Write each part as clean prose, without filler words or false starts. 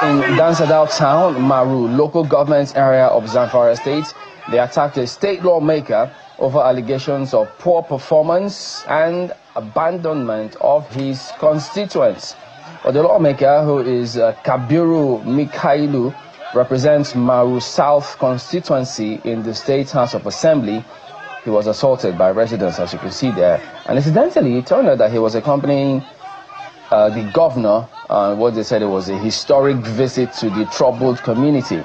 in Dansadao town, Maru, local government area of Zamfara state, they attacked a state lawmaker over allegations of poor performance and abandonment of his constituents. But the lawmaker, who is Kabiru Mikailu, represents Maru South constituency in the State House of Assembly. He was assaulted by residents, as you can see there. And incidentally, it turned out that he was accompanying the governor. What they said, it was a historic visit to the troubled community.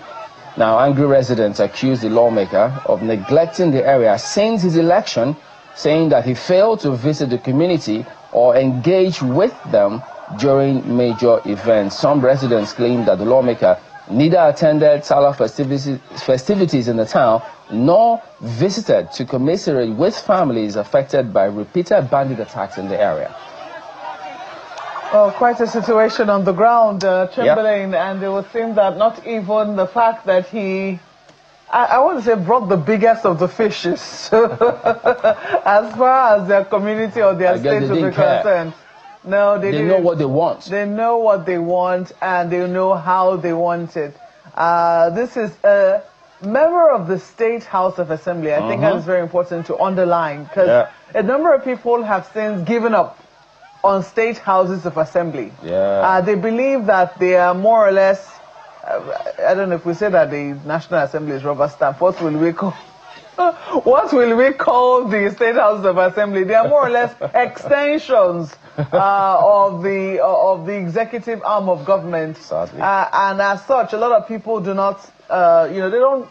Now, angry residents accused the lawmaker of neglecting the area since his election, saying that he failed to visit the community or engage with them during major events. Some residents claim that the lawmaker neither attended Salah festivities in the town nor visited to commiserate with families affected by repeated bandit attacks in the area. Well, quite a situation on the ground, Chamberlain, yep. And it would seem that not even the fact that he, I want to say, brought the biggest of the fishes as far as their community or their state will be concerned. No, they know what they want. They know what they want, and they know how they want it. This is a member of the State House of Assembly. I think that is very important to underline, because a number of people have since given up on state houses of assembly. They believe that they are more or less, I don't know if we say that the National Assembly is rubber stamp. What will we call the State House of Assembly? They are more or less extensions of the executive arm of government. And as such, a lot of people do not, they don't,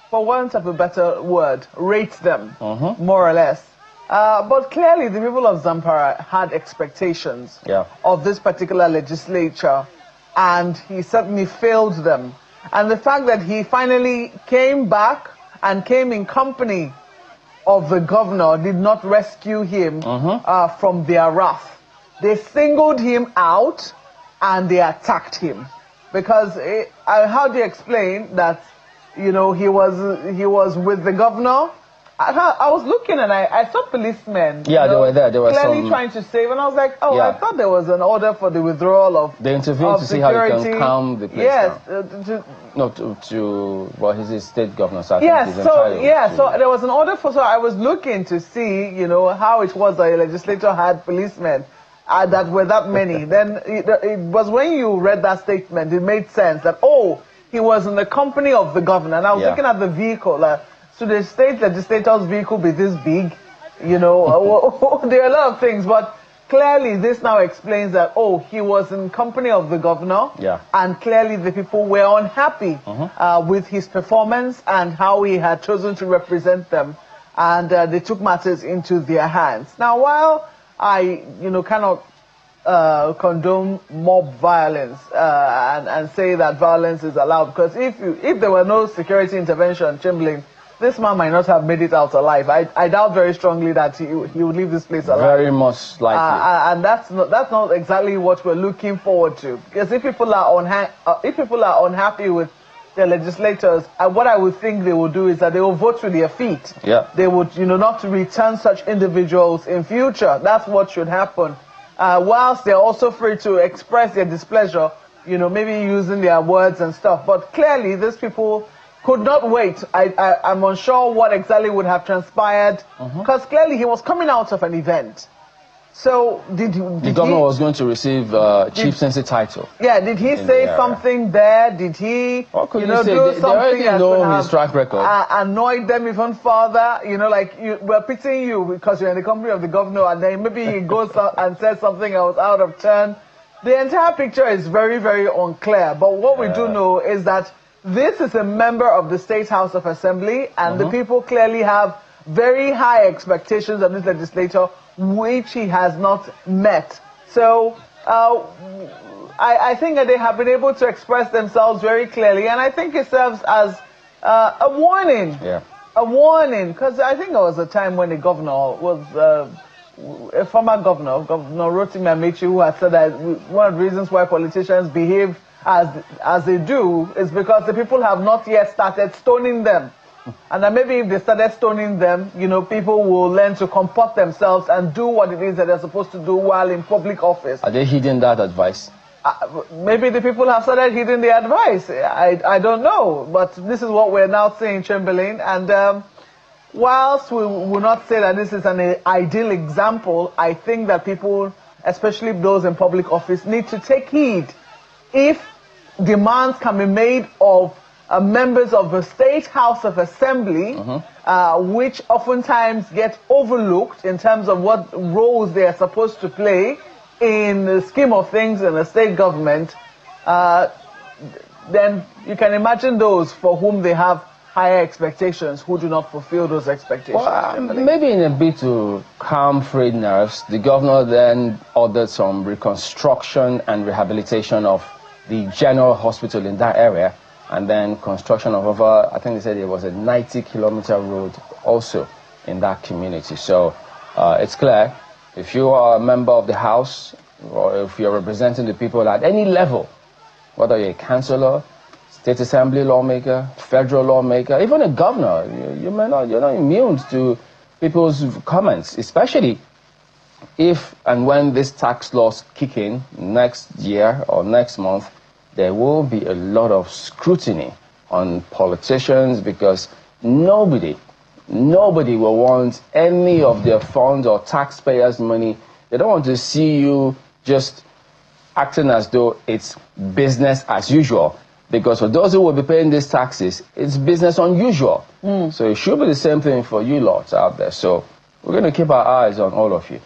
for want of a better word, rate them, more or less. But clearly, the people of Zamfara had expectations of this particular legislature, and he certainly failed them. And the fact that he finally came back and came in company of the governor did not rescue him from their wrath. They singled him out and they attacked him. Because how do you explain that, he was with the governor? I was looking and I saw policemen. Yeah, they were there. They were clearly trying to save, and I was like, oh, I thought there was an order for the withdrawal of They intervened to see how they can calm the place down. Well, he's a state governor, so so there was an order for. So I was looking to see, how it was that a legislator had policemen that were that many. Then it was when you read that statement, it made sense that he was in the company of the governor. And I was looking at the vehicle. Should the state legislator's vehicle be this big? There are a lot of things, but clearly this now explains that, he was in company of the governor, and clearly the people were unhappy with his performance and how he had chosen to represent them, and they took matters into their hands. Now, while I, cannot condone mob violence and say that violence is allowed, because if there were no security intervention, Chamberlain, this man might not have made it out alive. I doubt very strongly that he would leave this place alive. Very much likely. And that's not exactly what we're looking forward to. Because if people are unhappy with their legislators, what I would think they will do is that they will vote with their feet. They would, not return such individuals in future. That's what should happen. Whilst they're also free to express their displeasure, maybe using their words and stuff. But clearly, these people could not wait. I'm unsure what exactly would have transpired, because clearly he was coming out of an event. So did the governor was going to receive chieftaincy title? Yeah. Did he say something there? Did he, do something that know could his track record? Annoyed them even further? We're pitying you because you're in the company of the governor, and then maybe he goes and says something that was out of turn. The entire picture is very, very unclear. But what we do know is that this is a member of the State House of Assembly, and the people clearly have very high expectations of this legislator, which he has not met. So I think that they have been able to express themselves very clearly, and I think it serves as a warning. A warning, because I think there was a time when the governor was a former governor, Governor Rotimi Amechi, who had said that one of the reasons why politicians behave as they do is because the people have not yet started stoning them. And then maybe if they started stoning them, people will learn to comport themselves and do what it is that they're supposed to do while in public office. Are they heeding that advice? maybe the people have started heeding the advice. I don't know, but this is what we're now saying, Chamberlain. And whilst we will not say that this is an ideal example, I think that people, especially those in public office, need to take heed. If demands can be made of members of the State House of Assembly, which oftentimes get overlooked in terms of what roles they are supposed to play in the scheme of things in the state government, then you can imagine those for whom they have higher expectations who do not fulfill those expectations. Well, maybe in a bit to calm frayed nerves, the governor then ordered some reconstruction and rehabilitation of the general hospital in that area, and then construction of over, I think they said it was a 90-kilometer road also in that community. So it's clear, if you are a member of the House, or if you're representing the people at any level, whether you're a councillor, state assembly lawmaker, federal lawmaker, even a governor, you're not immune to people's comments, especially if and when these tax laws kick in next year or next month. There will be a lot of scrutiny on politicians, because nobody will want any of their funds or taxpayers' money. They don't want to see you just acting as though it's business as usual. Because for those who will be paying these taxes, it's business unusual. So it should be the same thing for you lots out there. So we're going to keep our eyes on all of you.